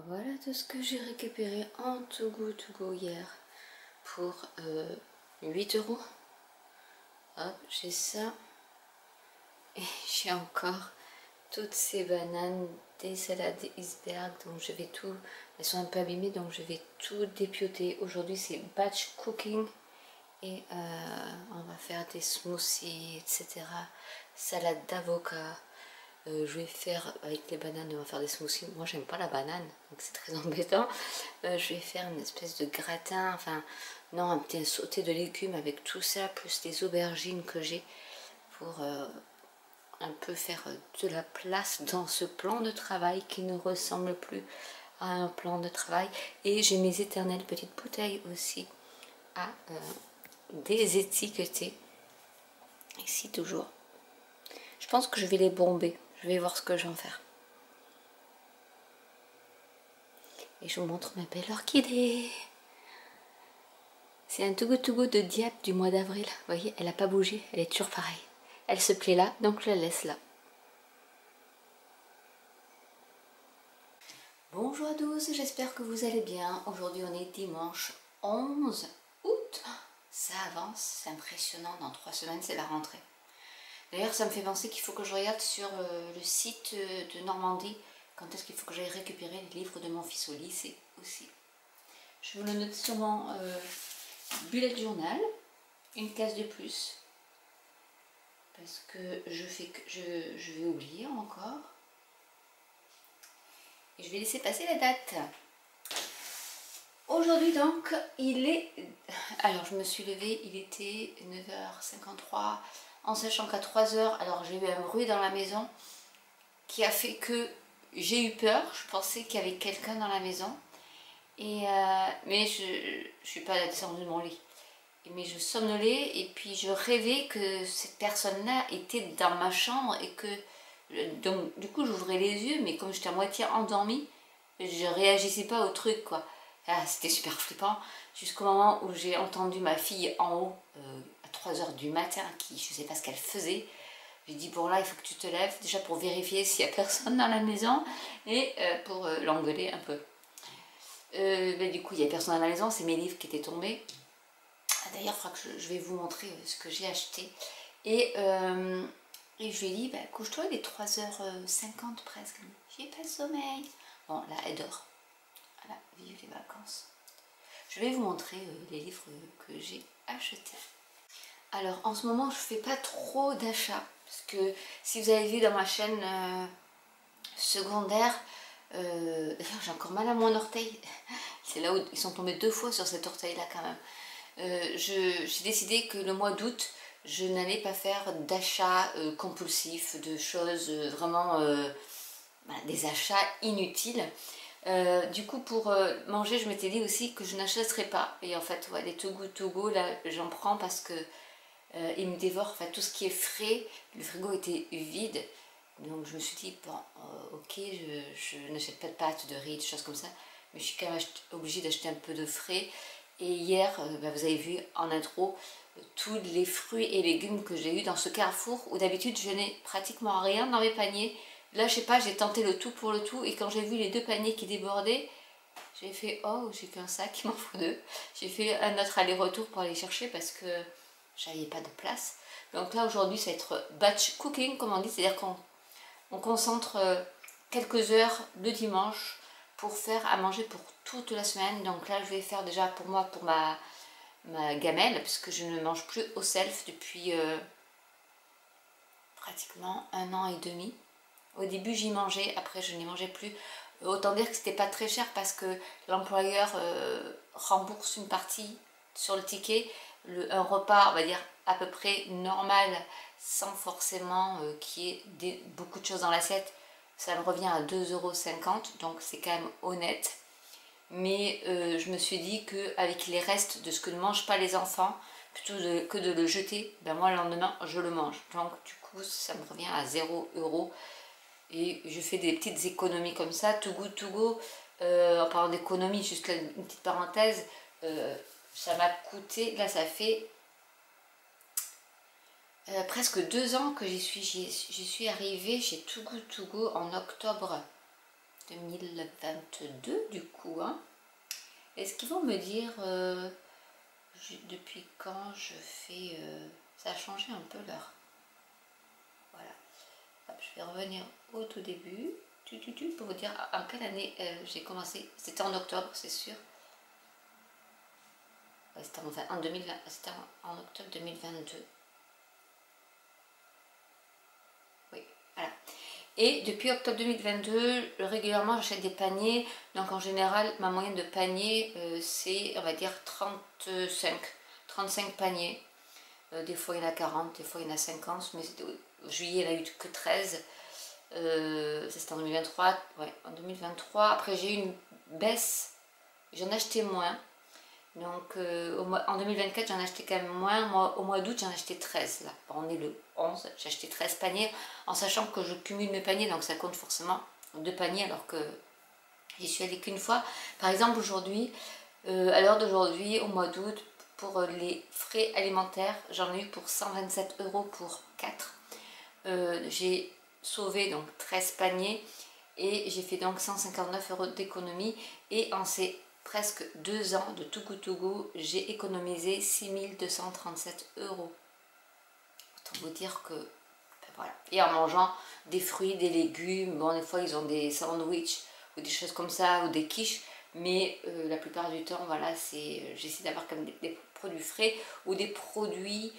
Voilà tout ce que j'ai récupéré en Too Good To Go hier pour 8 euros. Hop, j'ai ça. Et j'ai encore toutes ces bananes, des salades iceberg. Donc je vais tout, elles sont un peu abîmées, donc je vais tout dépioter. Aujourd'hui c'est batch cooking. Et on va faire des smoothies, etc. Salade d'avocat. Je vais faire, avec les bananes, on va faire des smoothies. Moi j'aime pas la banane, donc c'est très embêtant. Je vais faire une espèce de gratin, enfin non, un petit sauté de légumes avec tout ça, plus des aubergines que j'ai pour un peu faire de la place dans ce plan de travail qui ne ressemble plus à un plan de travail. Et j'ai mes éternelles petites bouteilles aussi à désétiqueter. Ici toujours. Je pense que je vais les bomber. Je vais voir ce que je vais en faire. Et je vous montre ma belle orchidée. C'est un Too Good To Go de Dieppe du mois d'avril. Vous voyez, elle n'a pas bougé. Elle est toujours pareille. Elle se plaît là, donc je la laisse là. Bonjour à tous, j'espère que vous allez bien. Aujourd'hui, on est dimanche 11 août. Ça avance, c'est impressionnant. Dans 3 semaines, c'est la rentrée. D'ailleurs, ça me fait penser qu'il faut que je regarde sur le site de Normandie quand est-ce qu'il faut que j'aille récupérer les livres de mon fils au lycée aussi. Je vous le note sur mon bullet journal, une case de plus, parce que je vais oublier encore. Et je vais laisser passer la date. Aujourd'hui donc, il est... Alors je me suis levée, il était 9h53, en sachant qu'à 3h, alors j'ai eu un bruit dans la maison qui a fait que j'ai eu peur. Je pensais qu'il y avait quelqu'un dans la maison. Et mais je ne suis pas descendue de mon lit. Mais je somnolais et puis je rêvais que cette personne-là était dans ma chambre et que... Donc du coup j'ouvrais les yeux, mais comme j'étais à moitié endormie, je réagissais pas au truc quoi. Ah, c'était super flippant, jusqu'au moment où j'ai entendu ma fille en haut à 3h du matin, qui je sais pas ce qu'elle faisait. J'ai dit bon là il faut que tu te lèves, déjà pour vérifier s'il n'y a personne dans la maison et pour l'engueuler un peu. Mais du coup il n'y a personne dans la maison, c'est mes livres qui étaient tombés. D'ailleurs il faudra que je vais vous montrer ce que j'ai acheté. Et je lui ai dit bah, couche-toi, il est 3h50 presque. J'ai pas le sommeil. Bon là elle dort. Voilà, vive les vacances. Je vais vous montrer les livres que j'ai achetés. Alors en ce moment je fais pas trop d'achats. Parce que si vous avez vu dans ma chaîne secondaire, d'ailleurs j'ai encore mal à mon orteil. C'est là où ils sont tombés 2 fois sur cet orteil là quand même. J'ai décidé que le mois d'août, je n'allais pas faire d'achats compulsifs, de choses vraiment, voilà, des achats inutiles. Du coup pour manger, je m'étais dit aussi que je n'achèterais pas. Et en fait, ouais, les Too Good To Go, là j'en prends parce que ils me dévorent, enfin tout ce qui est frais. Le frigo était vide. Donc je me suis dit, bon, ok, je n'achète pas de pâtes, de riz, de choses comme ça. Mais je suis quand même obligée d'acheter un peu de frais. Et hier, bah, vous avez vu en intro, tous les fruits et légumes que j'ai eu dans ce carrefour où d'habitude je n'ai pratiquement rien dans mes paniers. Là, je sais pas, j'ai tenté le tout pour le tout et quand j'ai vu les 2 paniers qui débordaient, j'ai fait oh, j'ai qu'un sac, il m'en faut 2. J'ai fait un autre aller-retour pour aller chercher parce que j'avais pas de place. Donc là, aujourd'hui, ça va être batch cooking, comme on dit, c'est-à-dire qu'on concentre quelques heures le dimanche pour faire à manger pour toute la semaine. Donc là, je vais faire déjà pour moi, pour ma gamelle, puisque je ne mange plus au self depuis pratiquement 1 an et demi. Au début j'y mangeais, après je n'y mangeais plus. Autant dire que c'était pas très cher parce que l'employeur rembourse une partie sur le ticket. Un repas, on va dire à peu près normal, sans forcément qu'il y ait beaucoup de choses dans l'assiette, ça me revient à 2,50 €, donc c'est quand même honnête. Mais je me suis dit qu'avec les restes de ce que ne mangent pas les enfants, plutôt que de le jeter, ben moi le lendemain je le mange. Donc du coup ça me revient à 0 €. Et je fais des petites économies comme ça. Too Good To Go, en parlant d'économie, juste là, une petite parenthèse, ça m'a coûté, là ça fait presque 2 ans que j'y suis arrivée chez Too Good To Go en octobre 2022. Est-ce qu'ils vont me dire depuis quand je fais... ça a changé un peu l'heure. Voilà. Hop, je vais revenir au tout début. Pour vous dire en quelle année j'ai commencé. C'était en octobre, c'est sûr. C'était en 2020, c'était en octobre 2022. Oui, voilà. Et depuis octobre 2022, régulièrement j'achète des paniers. Donc en général, ma moyenne de panier, c'est, on va dire, 35 paniers. Des fois il y en a 40, des fois il y en a 50, mais juillet il n'y en a eu que 13. C'était en 2023. Ouais, en 2023. Après j'ai eu une baisse, j'en achetais moins. Donc en 2024 j'en ai acheté quand même moins. Moi, au mois d'août j'en ai acheté 13. Là. Bon, on est le 11, j'ai acheté 13 paniers en sachant que je cumule mes paniers, donc ça compte forcément 2 paniers alors que j'y suis allée qu'une fois. Par exemple aujourd'hui, à l'heure d'aujourd'hui, au mois d'août, pour les frais alimentaires, j'en ai eu pour 127 € pour 4. J'ai sauvé donc 13 paniers et j'ai fait donc 159 € d'économie, et en ces presque 2 ans de Too Good To Go, j'ai économisé 6237 €. Autant vous dire que, ben voilà. Et en mangeant des fruits, des légumes, bon des fois ils ont des sandwichs ou des choses comme ça, ou des quiches, mais la plupart du temps, voilà, j'essaie d'avoir comme des produits frais ou des produits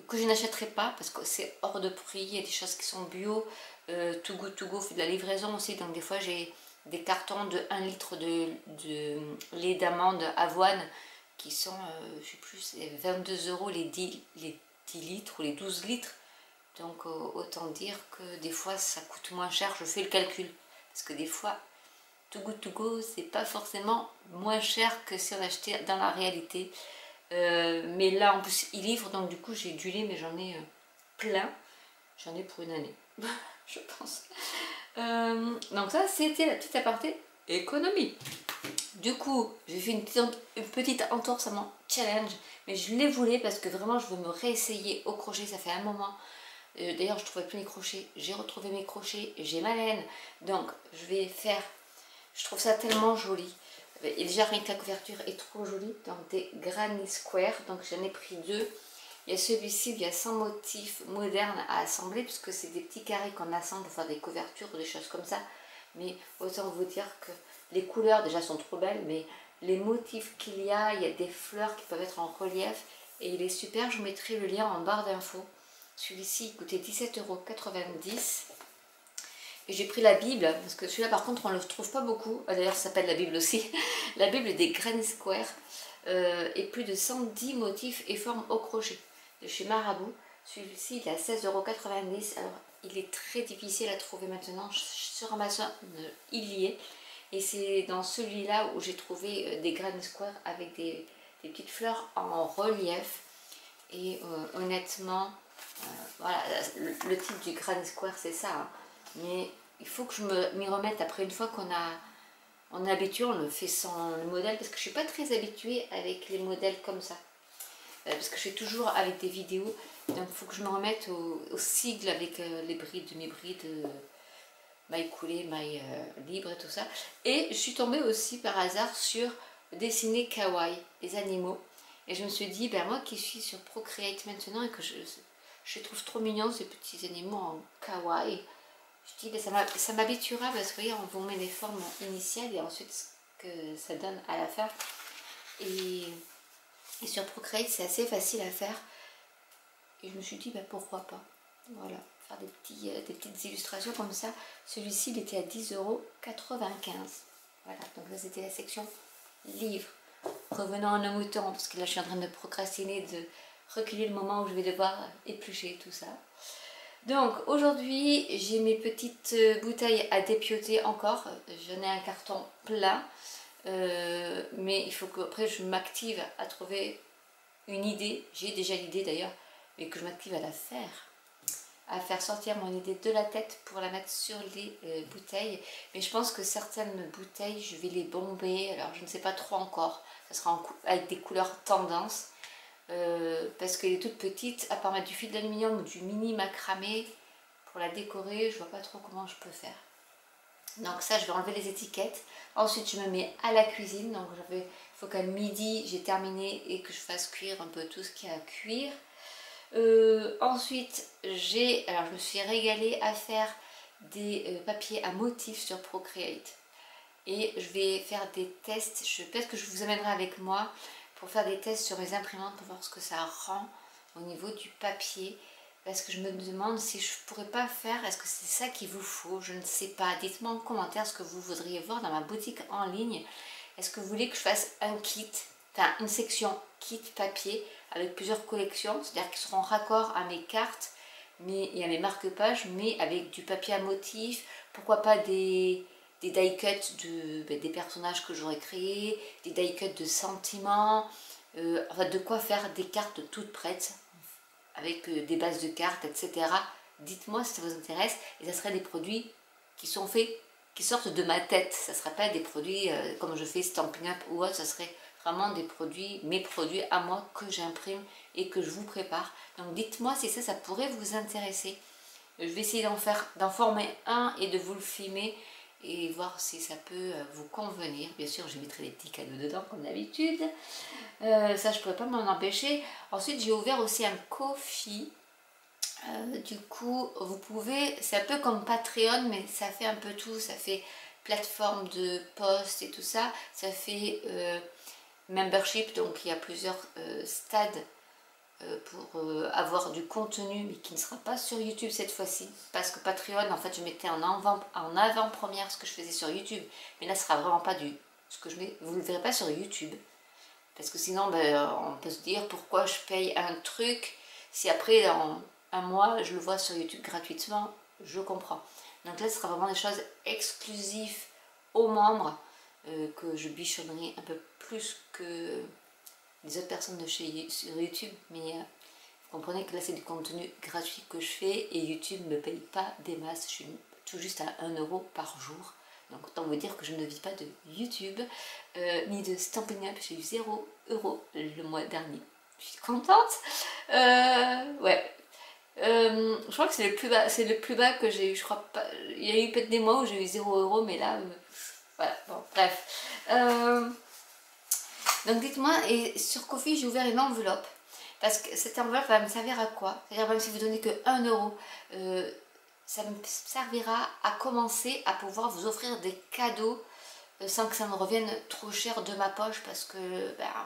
que je n'achèterai pas parce que c'est hors de prix. Il y a des choses qui sont bio. Too Good To Go fait de la livraison aussi, donc des fois j'ai des cartons de 1 litre de lait d'amande avoine qui sont, je sais plus, 22 € les 10 litres ou les 12 litres. Donc autant dire que des fois ça coûte moins cher, je fais le calcul. Parce que des fois, Too Good To Go, c'est pas forcément moins cher que si on achetait dans la réalité. Mais là en plus ils livrent, donc du coup j'ai du lait, mais j'en ai plein. J'en ai pour une année, je pense. Donc ça c'était la petite aparté économie. Du coup j'ai fait une petite entorse à mon challenge, mais je l'ai voulu parce que vraiment je veux me réessayer au crochet, ça fait un moment. D'ailleurs je trouvais plus mes crochets, j'ai retrouvé mes crochets, j'ai ma laine, donc je vais faire, je trouve ça tellement joli. Et déjà rien que la couverture est trop jolie, donc des Granny Square, donc j'en ai pris 2. Il y a celui-ci, il y a 100 motifs modernes à assembler, puisque c'est des petits carrés qu'on assemble pour faire des couvertures ou des choses comme ça. Mais autant vous dire que les couleurs déjà sont trop belles, mais les motifs qu'il y a des fleurs qui peuvent être en relief, et il est super. Je vous mettrai le lien en barre d'infos. Celui-ci coûtait 17,90 €. Et j'ai pris la Bible, parce que celui-là par contre on ne le trouve pas beaucoup. D'ailleurs ça s'appelle la Bible aussi. La Bible des Granny Square. Et plus de 110 motifs et formes au crochet. De chez Marabout. Celui-ci il est à 16,90 €. Alors il est très difficile à trouver maintenant. Sur Amazon il y est. Et c'est dans celui-là où j'ai trouvé des Granny Square avec des petites fleurs en relief. Et honnêtement, voilà, le type du Granny Square c'est ça. Hein. Mais il faut que je m'y remette après, une fois on est habitué, on le fait sans le modèle, parce que je ne suis pas très habituée avec les modèles comme ça. Parce que je fais toujours avec des vidéos, donc il faut que je me remette au sigle avec les brides, mes brides, mailles coulées, mailles libres et tout ça. Et je suis tombée aussi par hasard sur dessiner kawaii, les animaux. Et je me suis dit, ben moi qui suis sur Procreate maintenant et que je les trouve trop mignons ces petits animaux en kawaii, je dis, ben ça m'habituera parce que vous voyez, on vous met les formes initiales et ensuite ce que ça donne à la fin. Et sur Procreate, c'est assez facile à faire. Et je me suis dit, ben pourquoi pas. Voilà, faire des petites illustrations comme ça. Celui-ci, il était à 10,95 €. Voilà, donc là, c'était la section livres. Revenons à nos moutons, parce que là, je suis en train de procrastiner, de reculer le moment où je vais devoir éplucher tout ça. Donc aujourd'hui j'ai mes petites bouteilles à dépioter encore, j'en ai un carton plein, mais il faut qu'après je m'active à trouver une idée, j'ai déjà l'idée d'ailleurs, mais que je m'active à faire sortir mon idée de la tête pour la mettre sur les bouteilles. Mais je pense que certaines bouteilles je vais les bomber, alors je ne sais pas trop encore, ça sera avec des couleurs tendance. Parce qu'elle est toute petite, à part mettre du fil d'aluminium ou du mini macramé pour la décorer, je vois pas trop comment je peux faire. Donc ça, je vais enlever les étiquettes. Ensuite, je me mets à la cuisine. Donc il faut qu'à midi, j'ai terminé et que je fasse cuire un peu tout ce qu'il y a à cuire. Ensuite, alors je me suis régalée à faire des papiers à motifs sur Procreate. Et je vais faire des tests. Peut-être que je vous amènerai avec moi pour faire des tests sur mes imprimantes pour voir ce que ça rend au niveau du papier. Parce que je me demande si je pourrais pas faire, est-ce que c'est ça qu'il vous faut? Je ne sais pas. Dites-moi en commentaire ce que vous voudriez voir dans ma boutique en ligne. Est-ce que vous voulez que je fasse un kit, enfin une section kit papier avec plusieurs collections, c'est-à-dire qui seront raccord à mes cartes et à mes marque-pages, mais avec du papier à motifs, pourquoi pas des die-cuts des personnages que j'aurais créés, des die-cuts de sentiments, enfin de quoi faire des cartes toutes prêtes, avec des bases de cartes, etc. Dites-moi si ça vous intéresse, et ça serait des produits qui sont faits, qui sortent de ma tête, ça ne serait pas des produits comme je fais Stampin' Up ou autre, ça serait vraiment des produits, mes produits à moi que j'imprime et que je vous prépare. Donc dites-moi si ça pourrait vous intéresser. Je vais essayer d'en former un et de vous le filmer et voir si ça peut vous convenir. Bien sûr, je mettrai des petits cadeaux dedans comme d'habitude. Ça, je ne pourrais pas m'en empêcher. Ensuite, j'ai ouvert aussi un Ko-fi. Du coup, vous pouvez, c'est un peu comme Patreon, mais ça fait un peu tout. Ça fait plateforme de post et tout ça. Ça fait membership, donc il y a plusieurs stades pour avoir du contenu, mais qui ne sera pas sur YouTube cette fois-ci, parce que Patreon, en fait, je mettais en avant-première ce que je faisais sur YouTube, mais là, ce sera vraiment pas ce que je mets, vous ne le verrez pas sur YouTube, parce que sinon, on peut se dire pourquoi je paye un truc, si après, dans un mois, je le vois sur YouTube gratuitement, je comprends. Donc là, ce sera vraiment des choses exclusives aux membres, que je bichonnerai un peu plus que les autres personnes de chez sur YouTube, mais vous comprenez que là c'est du contenu gratuit que je fais et YouTube ne me paye pas des masses, je suis tout juste à 1 euro par jour, donc autant vous dire que je ne vis pas de YouTube ni de Stampin' Up. J'ai eu 0 euro le mois dernier, je suis contente. Ouais, je crois que c'est le plus bas que j'ai eu, je crois pas, il y a eu peut-être des mois où j'ai eu 0 euro, mais là voilà, bon bref. Donc dites-moi, et sur Ko-fi, j'ai ouvert une enveloppe. Parce que cette enveloppe va me servir à quoi? C'est-à-dire même si vous donnez que 1 euro, ça me servira à commencer à pouvoir vous offrir des cadeaux sans que ça me revienne trop cher de ma poche. Parce que,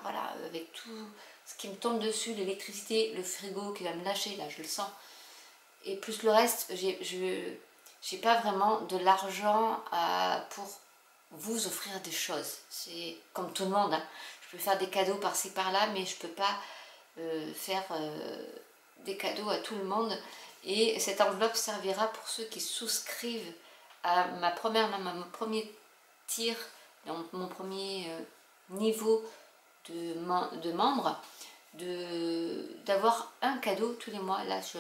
voilà, avec tout ce qui me tombe dessus, l'électricité, le frigo qui va me lâcher, là je le sens. Et plus le reste, j'ai pas vraiment de l'argent pour vous offrir des choses. C'est comme tout le monde, hein. Je peux faire des cadeaux par-ci par-là, mais je peux pas faire des cadeaux à tout le monde. Et cette enveloppe servira pour ceux qui souscrivent à mon premier tir, donc mon premier niveau de membre, d'avoir un cadeau tous les mois. Là, je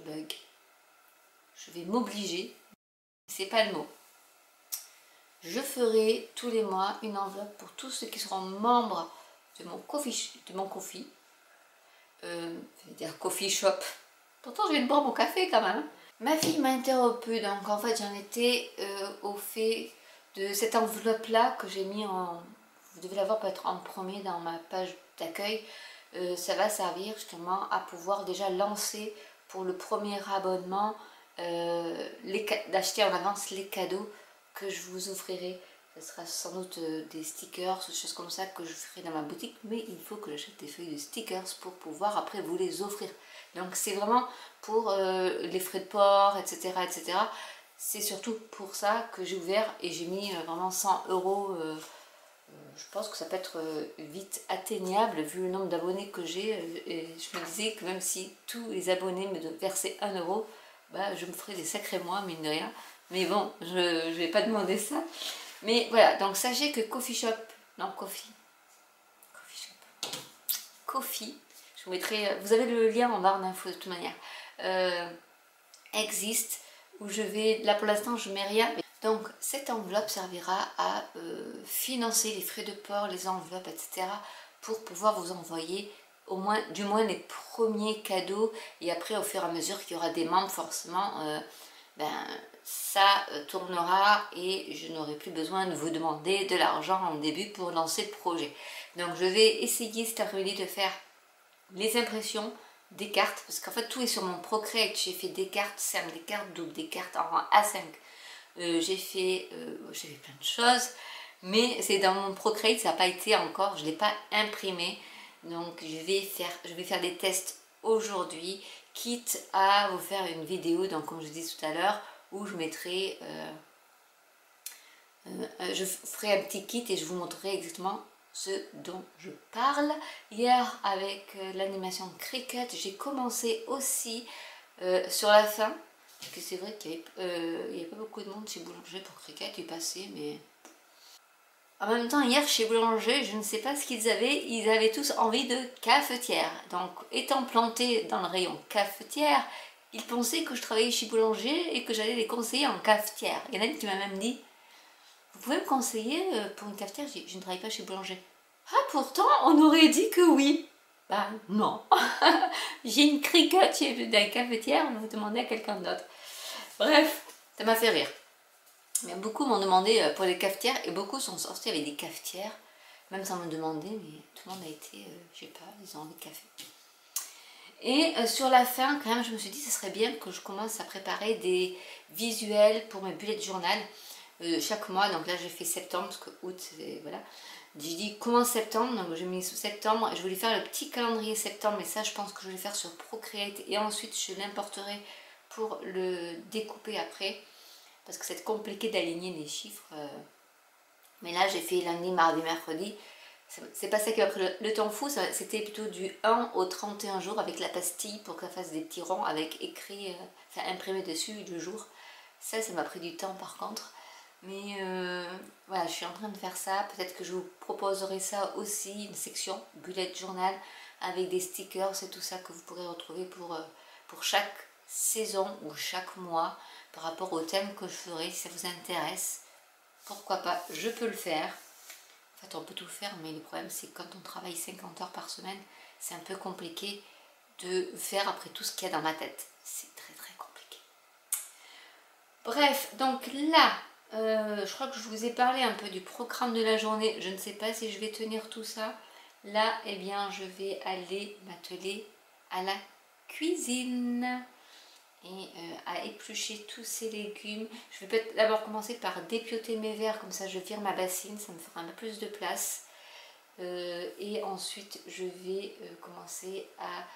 bug. Je vais m'obliger, c'est pas le mot. Je ferai tous les mois une enveloppe pour tous ceux qui seront membres de mon Ko-fi, je vais dire coffee shop. Pourtant, je viens de boire mon café quand même. Ma fille m'a interrompu, donc en fait, j'en étais au fait de cette enveloppe-là que j'ai mis en... Vous devez l'avoir peut-être en premier dans ma page d'accueil. Ça va servir justement à pouvoir déjà lancer pour le premier abonnement, d'acheter en avance les cadeaux que je vous offrirai. Ce sera sans doute des stickers, des choses comme ça que je ferai dans ma boutique, mais il faut que j'achète des feuilles de stickers pour pouvoir après vous les offrir. Donc c'est vraiment pour les frais de port, etc. etc. C'est surtout pour ça que j'ai ouvert et j'ai mis vraiment 100 euros. Je pense que ça peut être vite atteignable vu le nombre d'abonnés que j'ai. Et je me disais que même si tous les abonnés me versaient 1 euro, je me ferais des sacrés mois, mine de rien. Mais bon, je ne vais pas demander ça. Mais voilà, donc sachez que Ko-fi, je vous mettrai, vous avez le lien en barre d'infos de toute manière, existe, où je vais, là pour l'instant je mets rien. Donc cette enveloppe servira à financer les frais de port, les enveloppes, etc. pour pouvoir vous envoyer au moins, du moins les premiers cadeaux, et après au fur et à mesure qu'il y aura des membres forcément, ben, ça tournera et je n'aurai plus besoin de vous demander de l'argent en début pour lancer le projet. Donc je vais essayer cet après-midi de faire les impressions des cartes, parce qu'en fait tout est sur mon Procreate. J'ai fait des cartes simples, des cartes doubles, des cartes en A5, j'ai fait plein de choses, mais c'est dans mon Procreate, ça n'a pas été encore, je ne l'ai pas imprimé. Donc je vais faire des tests aujourd'hui, quitte à vous faire une vidéo, donc comme je disais tout à l'heure, où je mettrai, je ferai un petit kit et je vous montrerai exactement ce dont je parle. Hier avec l'animation Cricut, j'ai commencé aussi sur la fin, parce que c'est vrai qu'il n'y avait pas beaucoup de monde chez Boulanger pour Cricut, il passait, mais... En même temps, hier chez Boulanger, je ne sais pas ce qu'ils avaient tous envie de cafetière. Donc, étant planté dans le rayon cafetière, ils pensaient que je travaillais chez Boulanger et que j'allais les conseiller en cafetière. Il y en a une qui m'a même dit, vous pouvez me conseiller pour une cafetière? Je ne travaille pas chez Boulanger. Ah, pourtant, on aurait dit que oui. Ben non. J'ai une cricotte chez la cafetière, on va demander à quelqu'un d'autre. Bref, ça m'a fait rire. Mais beaucoup m'ont demandé pour les cafetières et beaucoup sont sortis avec des cafetières, même sans me demander, mais tout le monde a été, je sais pas, ils ont envie de café. Et sur la fin, quand même, je me suis dit, ce serait bien que je commence à préparer des visuels pour mes bullet journal chaque mois. Donc là, j'ai fait septembre, parce que août, voilà. J'ai dit commence septembre, donc j'ai mis sous septembre. Je voulais faire le petit calendrier septembre, mais ça, je pense que je vais le faire sur Procreate et ensuite je l'importerai pour le découper après, parce que c'est compliqué d'aligner les chiffres. Mais là, j'ai fait lundi, mardi, mercredi. C'est pas ça qui m'a pris le temps fou, c'était plutôt du 1 au 31 jours avec la pastille pour que ça fasse des petits ronds avec écrit, enfin imprimé dessus le jour. Ça m'a pris du temps par contre. Mais voilà, je suis en train de faire ça. Peut-être que je vous proposerai ça aussi, une section bullet journal avec des stickers et tout ça que vous pourrez retrouver pour chaque saison ou chaque mois par rapport au thème que je ferai. Si ça vous intéresse, pourquoi pas, je peux le faire. En fait, on peut tout faire, mais le problème c'est que quand on travaille 50 heures par semaine, c'est un peu compliqué de faire après tout ce qu'il y a dans ma tête. C'est très très compliqué. Bref, donc là, je crois que je vous ai parlé un peu du programme de la journée. Je ne sais pas si je vais tenir tout ça. Là, eh bien, je vais aller m'atteler à la cuisine et à éplucher tous ces légumes. Je vais peut-être d'abord commencer par dépioter mes verres, comme ça je vire ma bassine, ça me fera un peu plus de place. Et ensuite, je vais commencer à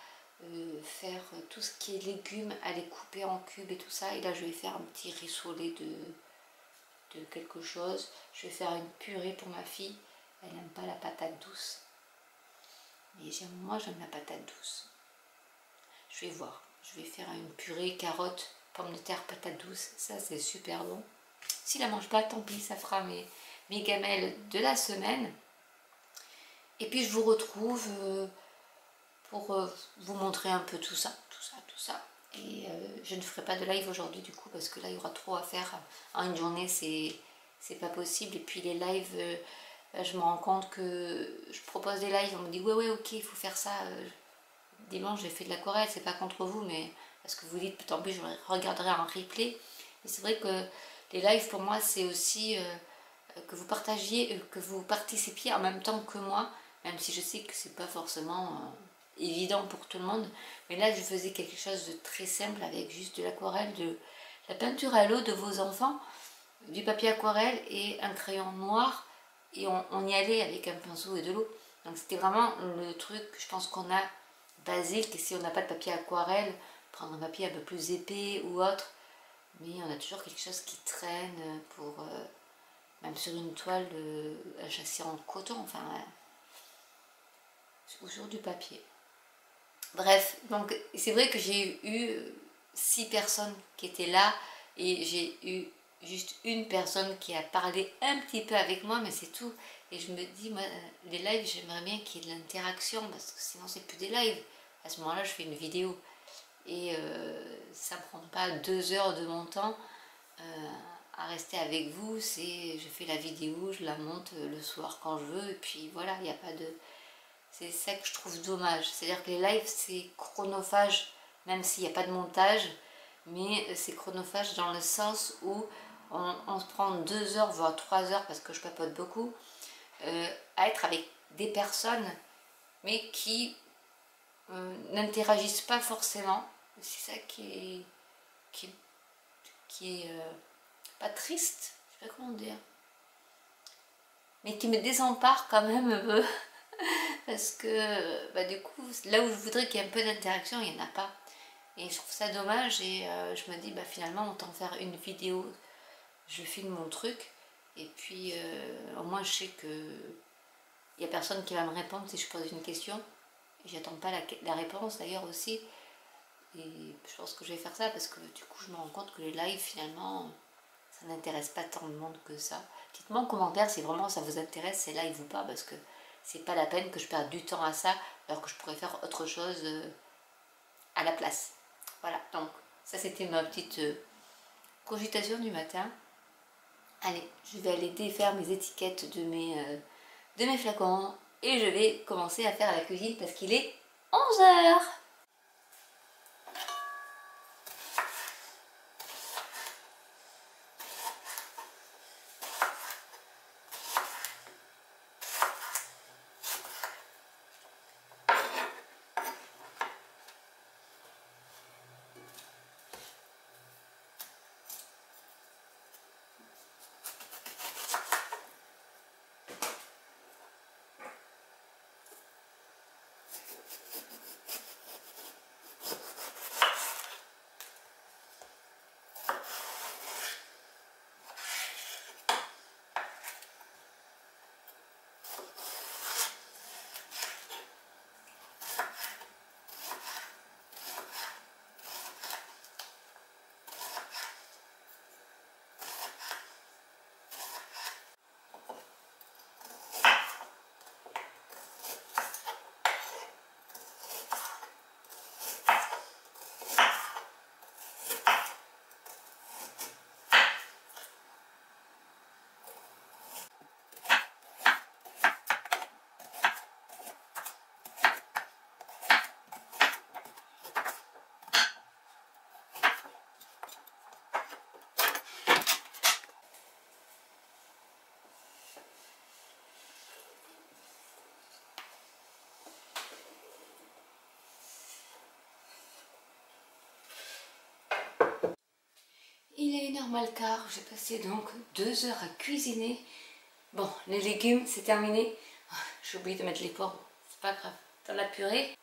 faire tout ce qui est légumes, à les couper en cubes et tout ça. Et là, je vais faire un petit rissolet de quelque chose. Je vais faire une purée pour ma fille. Elle n'aime pas la patate douce. Mais moi, j'aime la patate douce. Je vais voir. Je vais faire une purée, carottes, pommes de terre, patates douces. Ça, c'est super bon. S'il la mange pas, tant pis, ça fera mes gamelles de la semaine. Et puis, je vous retrouve pour vous montrer un peu tout ça. Et je ne ferai pas de live aujourd'hui du coup parce que là il y aura trop à faire en une journée, c'est pas possible. Et puis les lives, je me rends compte que je propose des lives, on me dit ouais ok il faut faire ça. Dimanche j'ai fait de l'aquarelle, c'est pas contre vous, mais parce que vous dites tant pis je regarderai en replay. Et c'est vrai que les lives pour moi c'est aussi que vous partagiez, que vous participiez en même temps que moi, même si je sais que c'est pas forcément évident pour tout le monde, mais là je faisais quelque chose de très simple avec juste de l'aquarelle, de la peinture à l'eau de vos enfants, du papier aquarelle et un crayon noir, et on y allait avec un pinceau et de l'eau. Donc c'était vraiment le truc, je pense qu'on a basique, et si on n'a pas de papier aquarelle, prendre un papier un peu plus épais ou autre, mais on a toujours quelque chose qui traîne pour même sur une toile à chasser en coton, enfin ou sur du papier. Bref, donc c'est vrai que j'ai eu 6 personnes qui étaient là et j'ai eu juste une personne qui a parlé un petit peu avec moi, mais c'est tout. Et je me dis, moi, les lives, j'aimerais bien qu'il y ait de l'interaction parce que sinon c'est plus des lives. À ce moment-là, je fais une vidéo et ça ne prend pas 2 heures de mon temps à rester avec vous. Je fais la vidéo, je la monte le soir quand je veux et puis voilà, il n'y a pas de... C'est ça que je trouve dommage. C'est-à-dire que les lives, c'est chronophage, même s'il n'y a pas de montage, mais c'est chronophage dans le sens où on se prend 2 heures, voire 3 heures, parce que je papote beaucoup, à être avec des personnes, mais qui n'interagissent pas forcément. C'est ça qui est pas triste, je sais pas comment dire, mais qui me désempare quand même un peu. Parce que bah, du coup, là où je voudrais qu'il y ait un peu d'interaction, il n'y en a pas. Et je trouve ça dommage et je me dis bah, finalement autant faire une vidéo, je filme mon truc et puis au moins je sais que il n'y a personne qui va me répondre si je pose une question. Et j'attends pas la réponse d'ailleurs aussi. Et je pense que je vais faire ça parce que du coup je me rends compte que les lives finalement ça n'intéresse pas tant de monde que ça. Dites-moi en commentaire si vraiment ça vous intéresse ces lives ou pas parce que c'est pas la peine que je perde du temps à ça alors que je pourrais faire autre chose à la place. Voilà, donc ça c'était ma petite cogitation du matin. Allez, je vais aller défaire mes étiquettes de mes flacons et je vais commencer à faire la cuisine parce qu'il est 11 h. Il est 1 h moins le quart, j'ai passé donc 2 heures à cuisiner. Bon, les légumes, c'est terminé. J'ai oublié de mettre les poires, c'est pas grave. Dans la purée,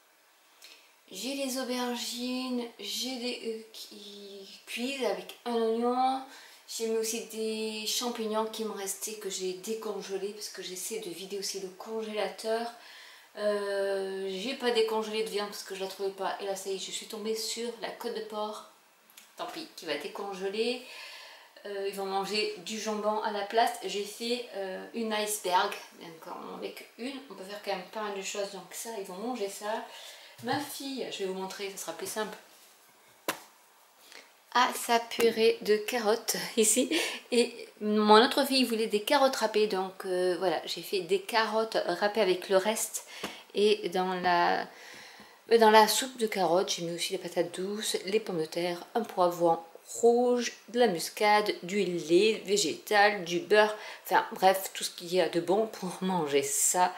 j'ai les aubergines, j'ai des qui cuisent avec un oignon. J'ai mis aussi des champignons qui me restaient que j'ai décongelés parce que j'essaie de vider aussi le congélateur. J'ai pas décongelé de viande parce que je la trouvais pas. Et là, ça y est, je suis tombée sur la côte de porc. Tant pis, qui va décongeler. Ils vont manger du jambon à la place. J'ai fait une iceberg. Donc, avec une, on peut faire quand même pas mal de choses. Donc ça, ils vont manger ça. Ma fille, je vais vous montrer, ça sera plus simple, a sa purée de carottes ici. Et mon autre fille voulait des carottes râpées. Donc voilà, j'ai fait des carottes râpées avec le reste. Et dans la soupe de carottes, j'ai mis aussi les patates douces, les pommes de terre, un poivron rouge, de la muscade, du lait végétal, du beurre, enfin bref, tout ce qu'il y a de bon pour manger ça.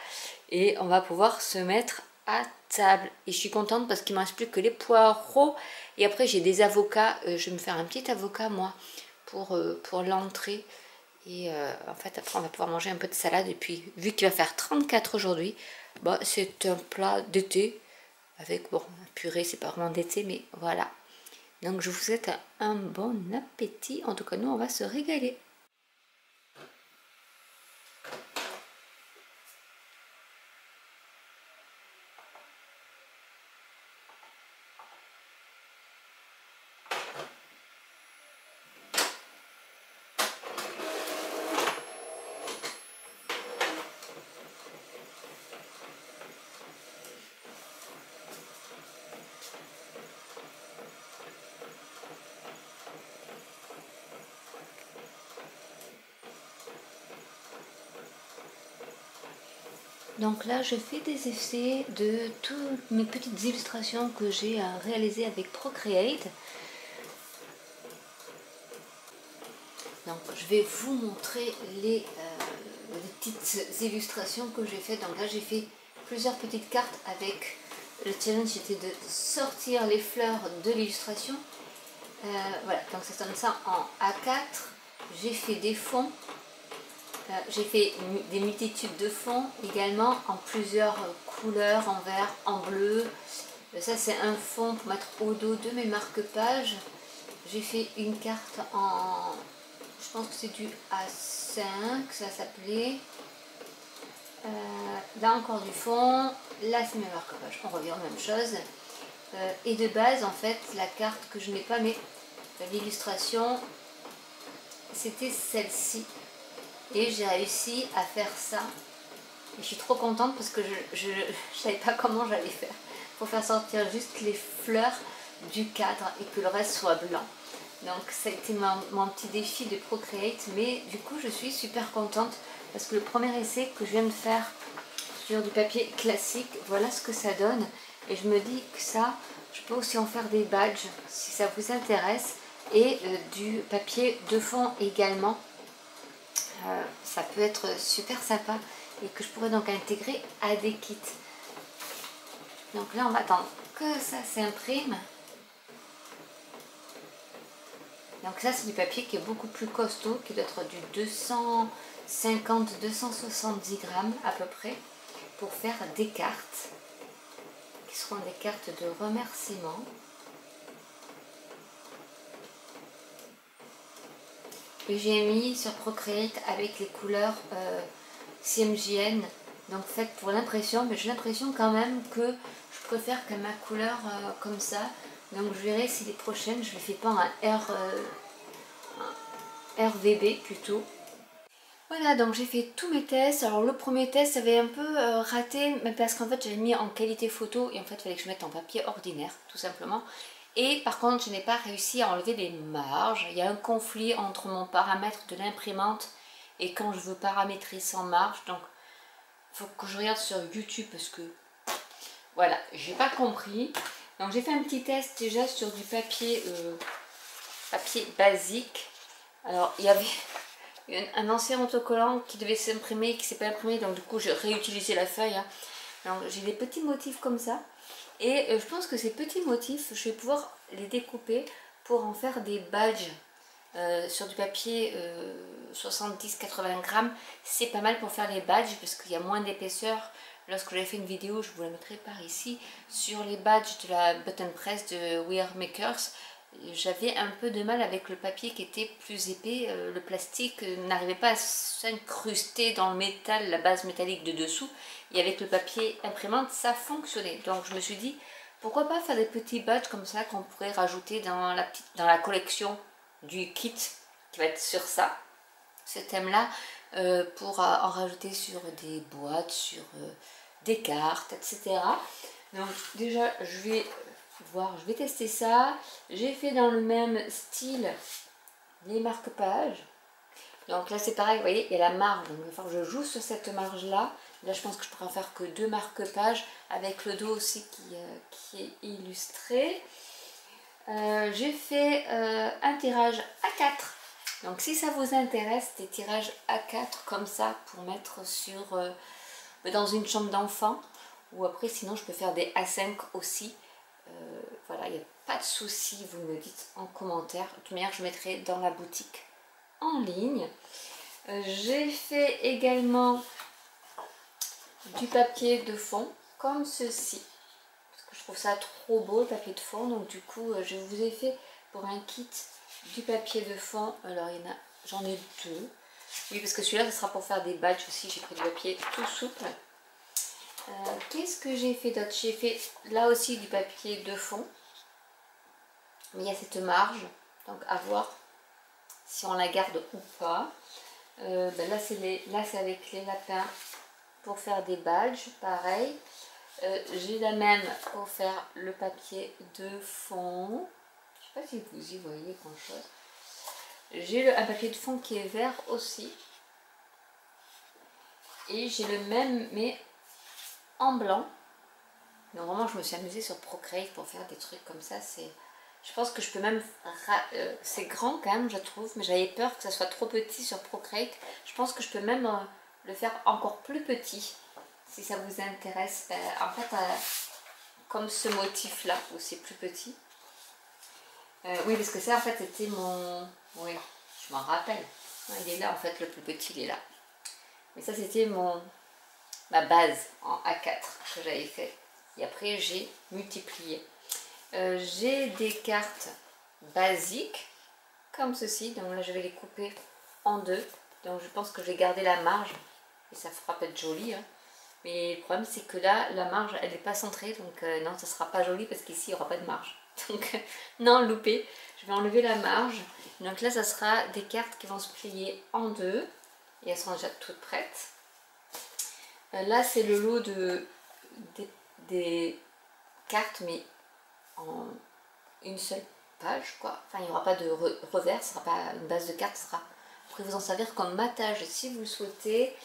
Et on va pouvoir se mettre à table. Et je suis contente parce qu'il ne me reste plus que les poireaux. Et après j'ai des avocats, je vais me faire un petit avocat moi pour l'entrée. Et en fait après on va pouvoir manger un peu de salade. Et puis vu qu'il va faire 34 aujourd'hui, bah, c'est un plat d'été. Avec, bon, purée, c'est pas vraiment d'été, mais voilà. Donc je vous souhaite un bon appétit. En tout cas, nous, on va se régaler. Donc là, je fais des essais de toutes mes petites illustrations que j'ai réalisées avec Procreate. Donc je vais vous montrer les petites illustrations que j'ai faites. Donc là, j'ai fait plusieurs petites cartes avec le challenge, était de sortir les fleurs de l'illustration. Voilà, donc ça donne ça en A4. J'ai fait des fonds. J'ai fait des multitudes de fonds également en plusieurs couleurs, en vert, en bleu. Ça c'est un fond pour mettre au dos de mes marque-pages. J'ai fait une carte en, je pense que c'est du A5, ça s'appelait. Là encore du fond, là c'est mes marque-pages, on revient aux mêmes choses. Et de base en fait la carte que je n'ai pas mis, l'illustration, c'était celle-ci. Et j'ai réussi à faire ça. Et je suis trop contente parce que je ne savais pas comment j'allais faire pour faire sortir juste les fleurs du cadre et que le reste soit blanc. Donc ça a été mon petit défi de Procreate, mais du coup je suis super contente parce que le premier essai que je viens de faire sur du papier classique, voilà ce que ça donne. Et je me dis que ça, je peux aussi en faire des badges si ça vous intéresse, et du papier de fond également. Ça peut être super sympa et que je pourrais donc intégrer à des kits. Donc là on va attendre que ça s'imprime. Donc ça c'est du papier qui est beaucoup plus costaud, qui doit être du 250-270 grammes à peu près, pour faire des cartes qui seront des cartes de remerciement. Et j'ai mis sur Procreate avec les couleurs CMJN, donc faites pour l'impression, mais j'ai l'impression quand même que je préfère que ma couleur comme ça. Donc je verrai si les prochaines je ne les fais pas en RVB plutôt. Voilà, donc j'ai fait tous mes tests. Alors le premier test avait un peu raté, mais parce qu'en fait j'avais mis en qualité photo et en fait il fallait que je mette en papier ordinaire tout simplement. Et par contre je n'ai pas réussi à enlever les marges. Il y a un conflit entre mon paramètre de l'imprimante et quand je veux paramétrer sans marge. Donc il faut que je regarde sur YouTube parce que voilà, j'ai pas compris. Donc j'ai fait un petit test déjà sur du papier, papier basique. Alors il y avait un ancien autocollant qui devait s'imprimer, qui ne s'est pas imprimé, donc du coup j'ai réutilisé la feuille. Hein. Donc j'ai des petits motifs comme ça. Et je pense que ces petits motifs, je vais pouvoir les découper pour en faire des badges sur du papier 70-80 grammes. C'est pas mal pour faire les badges parce qu'il y a moins d'épaisseur. Lorsque j'avais fait une vidéo, je vous la mettrai par ici, sur les badges de la button press de We Are Makers. J'avais un peu de mal avec le papier qui était plus épais, le plastique n'arrivait pas à s'incruster dans le métal, la base métallique de dessous, et avec le papier imprimante ça fonctionnait. Donc je me suis dit pourquoi pas faire des petits badges comme ça qu'on pourrait rajouter dans la collection du kit qui va être sur ça, ce thème là, pour en rajouter sur des boîtes, sur des cartes, etc. Donc déjà je vais voir, je vais tester ça. J'ai fait dans le même style les marque-pages. Donc là c'est pareil, vous voyez, il y a la marge. Donc il va falloir que je joue sur cette marge là. Là je pense que je pourrais en faire que 2 marque-pages avec le dos aussi qui est illustré. J'ai fait un tirage A4. Donc si ça vous intéresse, des tirages A4 comme ça pour mettre sur dans une chambre d'enfant, ou après sinon je peux faire des A5 aussi. Voilà, il n'y a pas de souci, vous me dites en commentaire. De toute manière, je mettrai dans la boutique en ligne. J'ai fait également du papier de fond, comme ceci. Parce que je trouve ça trop beau, le papier de fond. Donc du coup, je vous ai fait pour un kit du papier de fond. Alors, j'en ai 2. Oui, parce que celui-là, ce sera pour faire des badges aussi. J'ai pris du papier tout souple. Qu'est-ce que j'ai fait d'autre? J'ai fait là aussi du papier de fond, mais il y a cette marge, donc à voir si on la garde ou pas. Là c'est avec les lapins pour faire des badges, pareil. J'ai la même pour faire le papier de fond. Je ne sais pas si vous y voyez grand chose. J'ai un papier de fond qui est vert aussi. Et j'ai le même mais en blanc. Donc vraiment je me suis amusée sur Procreate pour faire des trucs comme ça. Je pense que je peux même... c'est grand quand même je trouve, mais j'avais peur que ça soit trop petit sur Procreate. Je pense que je peux même le faire encore plus petit, si ça vous intéresse. En fait, comme ce motif là, où c'est plus petit. Oui, parce que ça en fait c'était mon... Oui, je m'en rappelle. Il est là en fait, le plus petit il est là. Mais ça c'était ma base en A4 que j'avais fait. Et après j'ai multiplié. J'ai des cartes basiques comme ceci. Donc là je vais les couper en deux. Donc je pense que je vais garder la marge. Et ça fera peut-être joli. Hein. Mais le problème c'est que là la marge elle n'est pas centrée. Donc non, ça sera pas joli parce qu'ici il n'y aura pas de marge. Donc non, loupé. Je vais enlever la marge. Donc là ça sera des cartes qui vont se plier en deux. Et elles sont déjà toutes prêtes. Là c'est le lot des cartes, mais en une seule page quoi. Enfin il n'y aura pas de revers, ce ne sera pas une base de cartes, ce sera... Vous pouvez vous en servir comme matage si vous le souhaitez.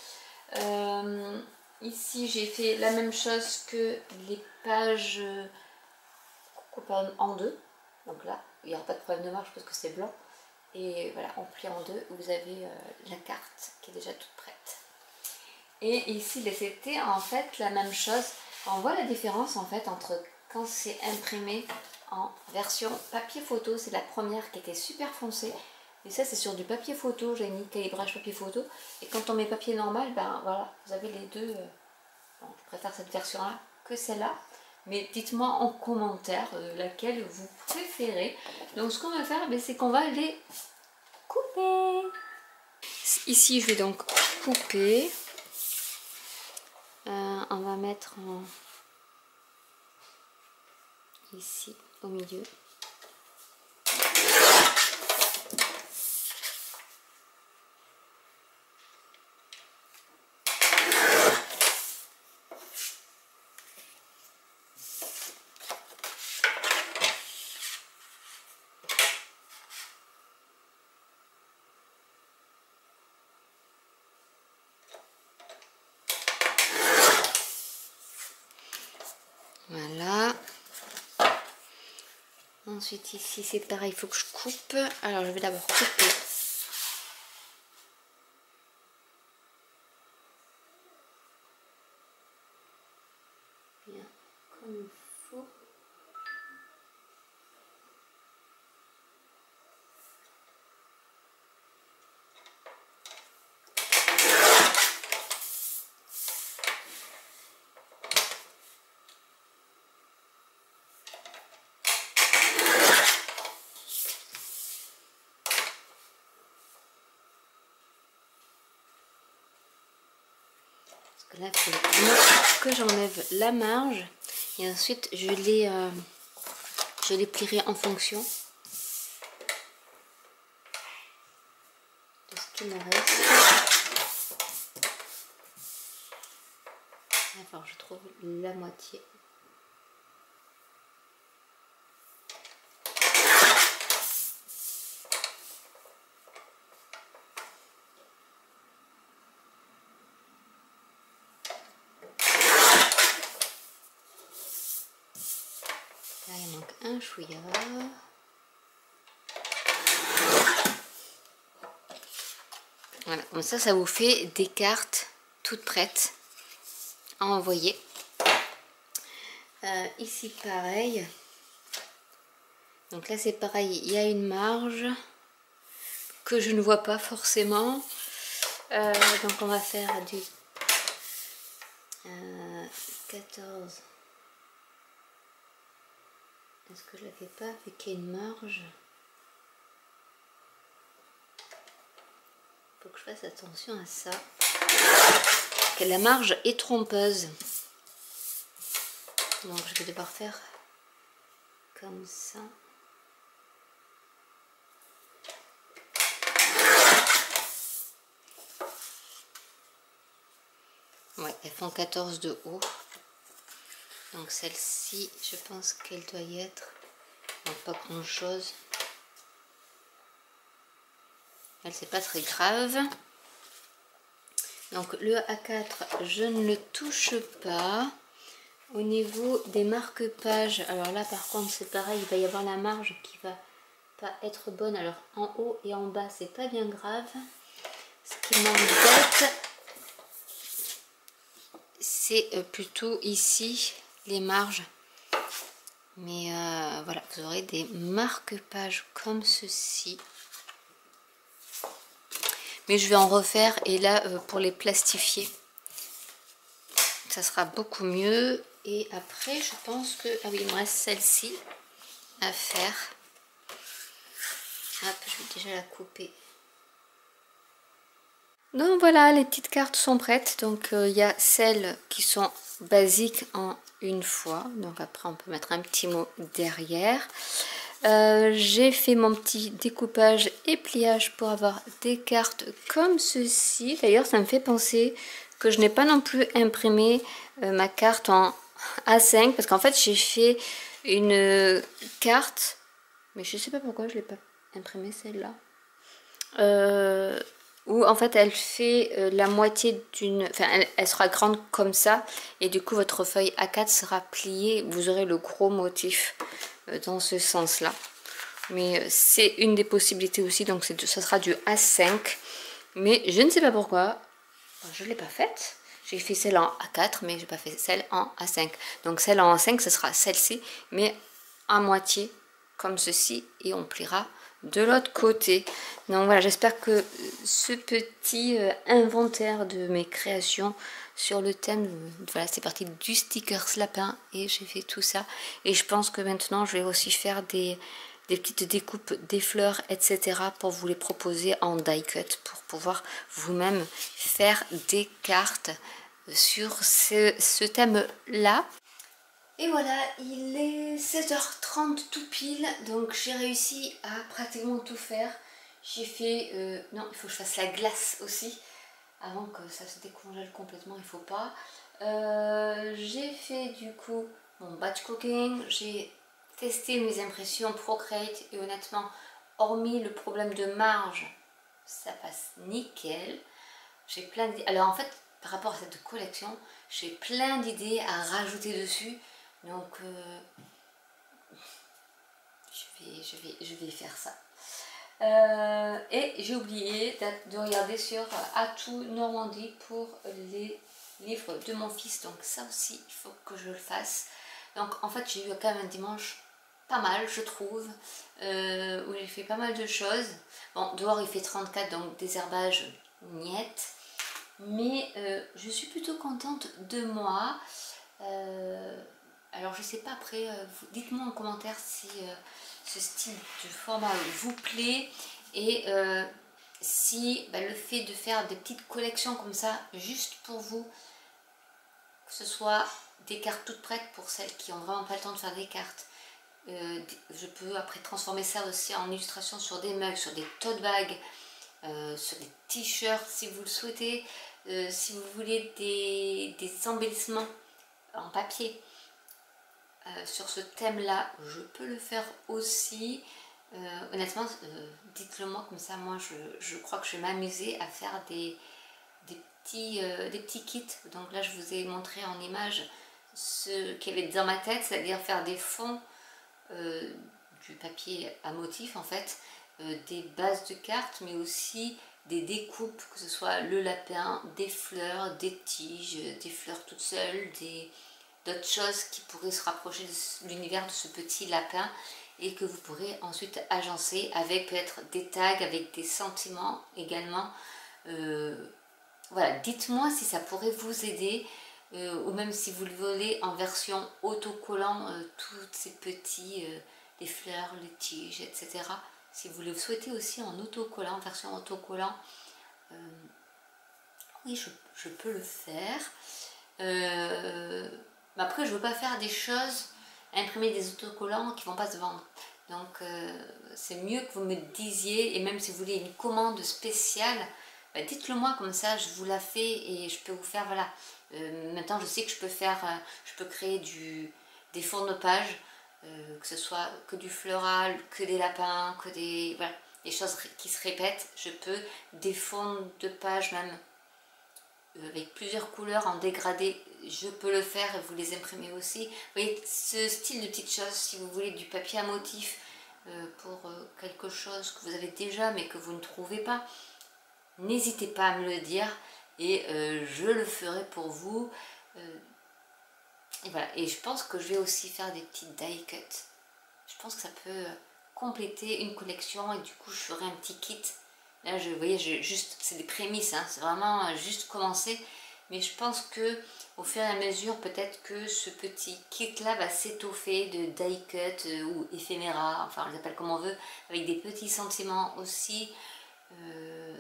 Ici j'ai fait la même chose que les pages coupées en deux. Donc là il n'y aura pas de problème de marge parce que c'est blanc. Et voilà, on plie en deux, vous avez la carte qui est déjà toute prête. Et ici c'était en fait la même chose. On voit la différence en fait entre quand c'est imprimé en version papier photo. C'est la première qui était super foncée. Et ça c'est sur du papier photo, j'ai mis calibrage papier photo. Et quand on met papier normal, ben voilà, vous avez les deux. Bon, je préfère cette version là que celle-là. Mais dites-moi en commentaire laquelle vous préférez. Donc ce qu'on va faire, c'est qu'on va les couper. Ici je vais donc couper. On va mettre ici au milieu. Voilà. Ensuite ici c'est pareil, il faut que je coupe. Alors je vais d'abord couper. Bien comme il faut. Parce que là, il faut que j'enlève la marge et ensuite je les plierai en fonction de ce qui me reste. Enfin, je trouve la moitié. Là, il manque un chouïa. Voilà, comme ça vous fait des cartes toutes prêtes à envoyer. Ici, pareil. Donc là, c'est pareil, il y a une marge que je ne vois pas forcément. Donc on va faire du 14. Est-ce que je la fais pas vu qu'il y a une marge? Faut que je fasse attention à ça. Que la marge est trompeuse. Donc je vais devoir faire comme ça. Ouais, elles font 14 de haut. Donc celle-ci, je pense qu'elle doit y être. Donc pas grand chose. Elle, c'est pas très grave. Donc le A4, je ne le touche pas. Au niveau des marque-pages, alors là par contre c'est pareil, il va y avoir la marge qui va pas être bonne. Alors en haut et en bas c'est pas bien grave. Ce qui m'embête, c'est plutôt ici les marges. Mais voilà, vous aurez des marque-pages comme ceci. Mais je vais en refaire et là pour les plastifier, ça sera beaucoup mieux. Et après je pense que, ah oui il me reste celle-ci à faire. Hop, je vais déjà la couper. Donc voilà, les petites cartes sont prêtes. Donc il y a celles qui sont basiques en une fois. Donc après on peut mettre un petit mot derrière. J'ai fait mon petit découpage et pliage pour avoir des cartes comme ceci. D'ailleurs ça me fait penser que je n'ai pas non plus imprimé ma carte en A5. Parce qu'en fait j'ai fait une carte, mais je ne sais pas pourquoi je ne l'ai pas imprimée celle-là. Où en fait elle fait la moitié d'une... Enfin elle sera grande comme ça. Et du coup votre feuille A4 sera pliée. Vous aurez le gros motif dans ce sens là. Mais c'est une des possibilités aussi. Donc ça sera du A5. Mais je ne sais pas pourquoi je ne l'ai pas faite. J'ai fait celle en A4 mais je n'ai pas fait celle en A5. Donc celle en A5 ce sera celle-ci. Mais à moitié comme ceci. Et on pliera de l'autre côté. Donc voilà, j'espère que ce petit inventaire de mes créations sur le thème, voilà, c'est parti du stickers lapin et j'ai fait tout ça. Et je pense que maintenant je vais aussi faire des petites découpes des fleurs, etc. pour vous les proposer en die cut pour pouvoir vous-même faire des cartes sur ce thème là. Et voilà, il est 16h30 tout pile, donc j'ai réussi à pratiquement tout faire. J'ai fait... non, il faut que je fasse la glace aussi, avant que ça se décongèle complètement, il ne faut pas. J'ai fait du coup mon batch cooking, j'ai testé mes impressions Procreate et honnêtement, hormis le problème de marge, ça passe nickel. J'ai plein d'idées. Alors en fait, par rapport à cette collection, j'ai plein d'idées à rajouter dessus. Donc je vais faire ça. Et j'ai oublié de regarder sur Atout Normandie pour les livres de mon fils. Donc ça aussi, il faut que je le fasse. Donc en fait, j'ai eu quand même un dimanche pas mal, je trouve, où j'ai fait pas mal de choses. Bon, dehors il fait 34, donc désherbage, niette. Mais je suis plutôt contente de moi. Alors je sais pas, après, dites-moi en commentaire si ce style de format vous plaît. Et si le fait de faire des petites collections comme ça, juste pour vous, que ce soit des cartes toutes prêtes pour celles qui ont vraiment pas le temps de faire des cartes. Je peux après transformer ça aussi en illustration sur des mugs, sur des tote bags, sur des t-shirts si vous le souhaitez. Si vous voulez des embellissements en papier sur ce thème là, je peux le faire aussi. Honnêtement, dites-le moi, comme ça moi je crois que je vais m'amuser à faire des petits kits. Donc là je vous ai montré en image ce qu'il y avait dans ma tête, c'est-à-dire faire des fonds, du papier à motif en fait, des bases de cartes, mais aussi des découpes, que ce soit le lapin, des fleurs, des tiges, des fleurs toutes seules, d'autres choses qui pourraient se rapprocher de l'univers de ce petit lapin et que vous pourrez ensuite agencer avec peut-être des tags, avec des sentiments également. Voilà, dites-moi si ça pourrait vous aider, ou même si vous le voulez en version autocollant, toutes ces petits, les fleurs, les tiges, etc. Si vous le souhaitez aussi en autocollant, en version autocollant, oui, je peux le faire. Mais après, je ne veux pas faire des choses, imprimer des autocollants qui ne vont pas se vendre. Donc, c'est mieux que vous me disiez, et même si vous voulez une commande spéciale, dites-le moi, comme ça je vous la fais et je peux vous faire, voilà. Maintenant je sais que je peux créer des fonds de page, que ce soit que du floral, que des lapins, que des choses qui se répètent. Je peux des fonds de page même avec plusieurs couleurs en dégradé, je peux le faire et vous les imprimer aussi. Vous voyez, ce style de petites choses, si vous voulez du papier à motif pour quelque chose que vous avez déjà mais que vous ne trouvez pas, n'hésitez pas à me le dire et je le ferai pour vous. Et voilà, et je pense que je vais aussi faire des petites die cut. Je pense que ça peut compléter une collection et du coup je ferai un petit kit. Là, vous voyez, juste, c'est des prémices, hein, c'est vraiment juste commencer. Mais je pense que au fur et à mesure, peut-être que ce petit kit-là va s'étoffer de die cut ou éphéméra, enfin on les appelle comme on veut, avec des petits sentiments aussi,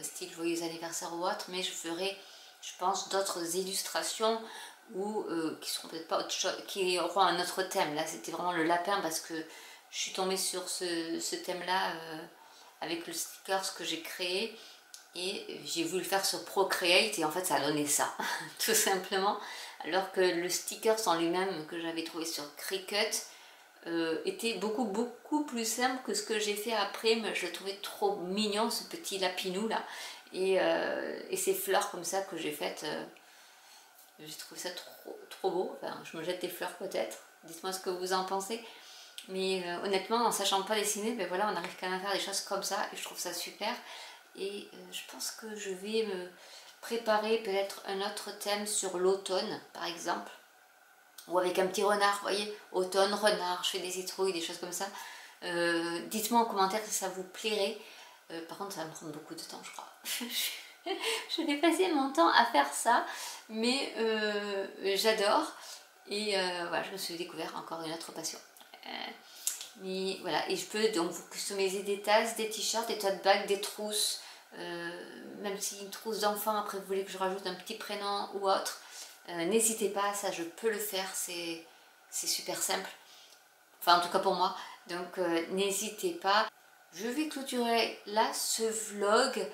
style joyeux anniversaire ou autre. Mais je ferai, je pense, d'autres illustrations ou qui seront peut-être pas autre chose, qui auront un autre thème. Là, c'était vraiment le lapin parce que je suis tombée sur ce thème-là avec le sticker que j'ai créé et j'ai voulu le faire sur Procreate et en fait ça a donné ça, tout simplement. Alors que le sticker en lui-même que j'avais trouvé sur Cricut était beaucoup plus simple que ce que j'ai fait après, mais je le trouvais trop mignon, ce petit lapinou là. Et ces fleurs comme ça que j'ai faites, j'ai trouvé ça trop beau. Enfin, je me jette des fleurs peut-être, dites-moi ce que vous en pensez. Mais honnêtement, en sachant pas dessiner, ben voilà, on arrive quand même à faire des choses comme ça et je trouve ça super. Et je pense que je vais me préparer peut-être un autre thème sur l'automne, par exemple. Ou avec un petit renard, vous voyez, automne, renard, je fais des citrouilles, des choses comme ça. Dites-moi en commentaire si ça vous plairait. Par contre, ça va me prendre beaucoup de temps, je crois. Je vais passer mon temps à faire ça, mais j'adore. Et voilà, je me suis découvert encore une autre passion. Mais voilà, et je peux donc vous customiser des tasses, des t-shirts, des tote bags, des trousses, même si une trousse d'enfant, après vous voulez que je rajoute un petit prénom ou autre, n'hésitez pas, ça je peux le faire, c'est super simple, enfin en tout cas pour moi, donc n'hésitez pas. Je vais clôturer là ce vlog.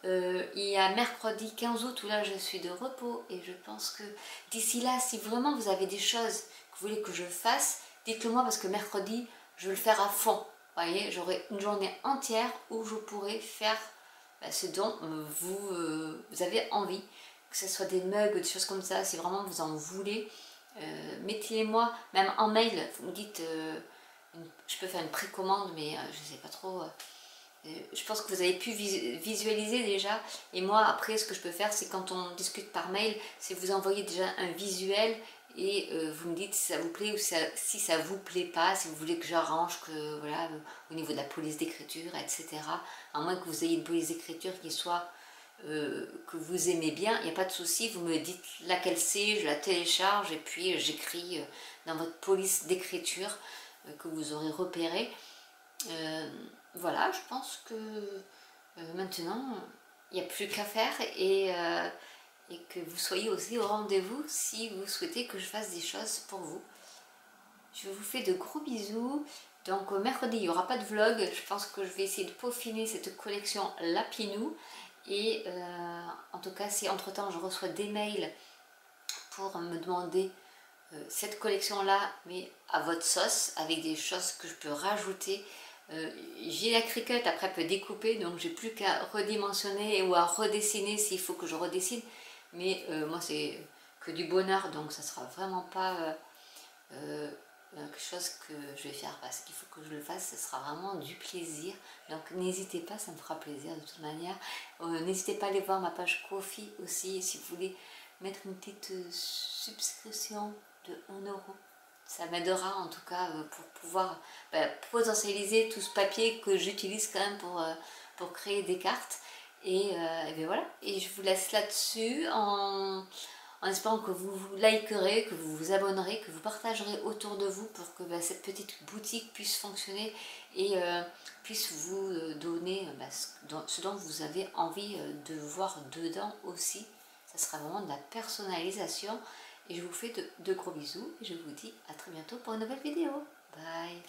Il y a mercredi 15 août où là je suis de repos et je pense que d'ici là, si vraiment vous avez des choses que vous voulez que je fasse, dites-le moi parce que mercredi je vais le faire à fond. Vous voyez, j'aurai une journée entière où je pourrai faire ce dont vous avez envie, que ce soit des mugs ou des choses comme ça, si vraiment vous en voulez, mettez-les-moi, même en mail, vous me dites, je peux faire une précommande mais je ne sais pas trop. Je pense que vous avez pu visualiser déjà, et moi après ce que je peux faire c'est quand on discute par mail, c'est vous envoyer déjà un visuel et vous me dites si ça vous plaît ou si ça vous plaît pas, si vous voulez que j'arrange, que voilà, au niveau de la police d'écriture, etc. À moins que vous ayez une police d'écriture qui soit que vous aimez bien, il n'y a pas de souci, vous me dites laquelle c'est, je la télécharge et puis j'écris dans votre police d'écriture que vous aurez repéré. Voilà, je pense que maintenant, il n'y a plus qu'à faire et que vous soyez aussi au rendez-vous si vous souhaitez que je fasse des choses pour vous. Je vous fais de gros bisous. Donc mercredi, il n'y aura pas de vlog. Je pense que je vais essayer de peaufiner cette collection Lapinou. Et en tout cas, si entre-temps je reçois des mails pour me demander cette collection-là, mais à votre sauce, avec des choses que je peux rajouter. J'ai la Cricut, après elle peut découper, donc j'ai plus qu'à redimensionner ou à redessiner s'il faut que je redessine. Mais moi c'est que du bonheur, donc ça sera vraiment pas quelque chose que je vais faire parce qu'il faut que je le fasse, ce sera vraiment du plaisir. Donc n'hésitez pas, ça me fera plaisir de toute manière. N'hésitez pas à aller voir ma page Ko-fi aussi si vous voulez mettre une petite subscription de 1 €. Ça m'aidera en tout cas pour pouvoir potentialiser tout ce papier que j'utilise quand même pour créer des cartes. Et bien voilà, et je vous laisse là-dessus en espérant que vous vous likerez, que vous vous abonnerez, que vous partagerez autour de vous pour que cette petite boutique puisse fonctionner et puisse vous donner ce dont vous avez envie de voir dedans aussi. Ça sera vraiment de la personnalisation. Et je vous fais de gros bisous et je vous dis à très bientôt pour une nouvelle vidéo. Bye!